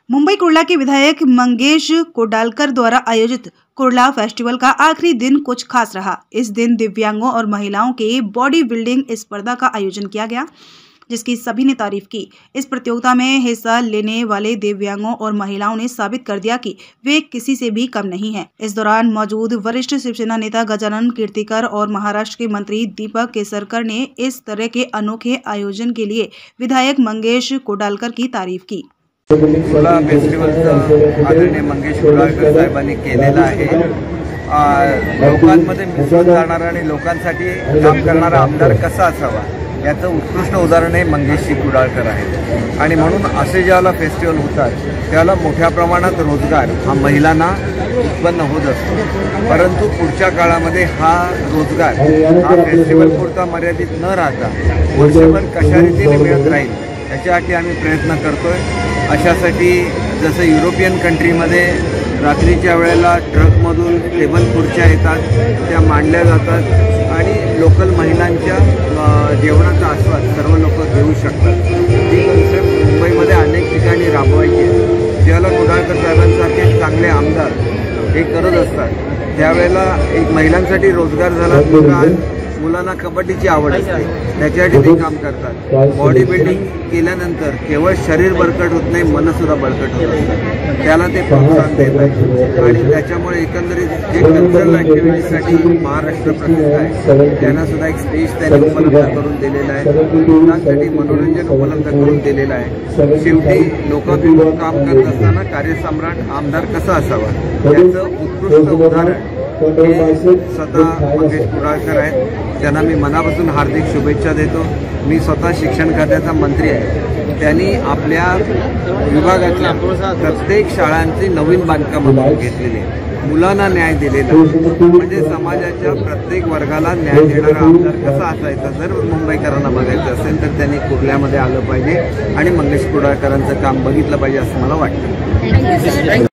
मुंबई कुर्ला के विधायक मंगेश कोडालकर द्वारा आयोजित कुर्ला फेस्टिवल का आखिरी दिन कुछ खास रहा। इस दिन दिव्यांगों और महिलाओं के बॉडी बिल्डिंग स्पर्धा का आयोजन किया गया, जिसकी सभी ने तारीफ की। इस प्रतियोगिता में हिस्सा लेने वाले दिव्यांगों और महिलाओं ने साबित कर दिया कि वे किसी से भी कम नहीं हैं। इस दौरान मौजूद वरिष्ठ शिवसेना नेता गजानन कीर्तिकर और महाराष्ट्र के मंत्री दीपक केसरकर ने इस तरह के अनोखे आयोजन के लिए विधायक मंगेश कोडालकर की तारीफ की। कुर्ला फेस्टिवलचं आदरणीय मंगेश कोडालकर साहेबांनी केलेलं आहे। लोकांमध्ये मिसळून जाणारा आणि लोकांसाठी काम करणारा आमदार कसा असावा याचं उत्कृष्ट उदाहरण हे मंगेशजी कोडालकर आहे। आणि म्हणून असे ज्याला फेस्टिवल होतात त्याला मोठ्या प्रमाणात रोजगार हा महिलांना उत्पन्न होत असतो, परंतु पुढच्या काळामध्ये हा रोजगार हा फेस्टिवल पुरता मर्यादित न राहता वर्षभर कशा रीतीने मिळत राहील याच्यासाठी आम्ही प्रयत्न करतोय। अशासाठी जसं युरोपियन कंट्रीमध्ये रात्रीच्या वेळेला ट्रकमधून टेबल खुर्च्या येतात, त्या मांडल्या जातात आणि लोकल महिलांच्या जेवणाचा आस्वाद सर्व लोक घेऊ शकतात। ही कन्सेप्ट मुंबईमध्ये अनेक ठिकाणी राबवायची आहे। ज्याला कोडालकर साहेबांसारखे चांगले आमदार हे करत असतात त्यावेळेला एक महिलांसाठी रोजगार झाला। मुलांना कबड्डीची आवड असते, त्याच्यासाठी ते काम करतात। बॉडी बिल्डिंग केल्यानंतर केवळ शरीर बळकट होत नाही, मनसुद्धा बळकट होत असतं, त्याला ते प्रोत्साहन देत आहेत। आणि त्याच्यामुळे एकंदरीत जे कल्चरल ॲक्टिव्हिटीसाठी महाराष्ट्र प्रसिद्ध आहे त्यांना सुद्धा एक स्टेज त्यांनी उपलब्ध करून दिलेलं आहे, मुलांसाठी मनोरंजन उपलब्ध करून दिलेलं आहे। शेवटी लोकांविरुद्ध काम करत असताना कार्यसम्राट आमदार कसा असावा याचं उत्कृष्ट उदाहरण हे स्वतः मंगेश कोडालकर आहेत। त्यांना मी मनापासून हार्दिक शुभेच्छा देतो। मी स्वतः शिक्षण खात्याचा मंत्री आहे, त्यांनी आपल्या विभागातल्या प्रत्येक शाळांची नवीन बांधकामं घेतलेली, मुलांना न्याय दिलेला, म्हणजे समाजाच्या प्रत्येक वर्गाला न्याय देणारा आमदार कसा असायचा जर मुंबईकरांना बघायचं असेल तर त्यांनी कुर्ल्यामध्ये आलं पाहिजे आणि मंगेश कोडालकरांचं काम बघितलं पाहिजे असं मला वाटतं।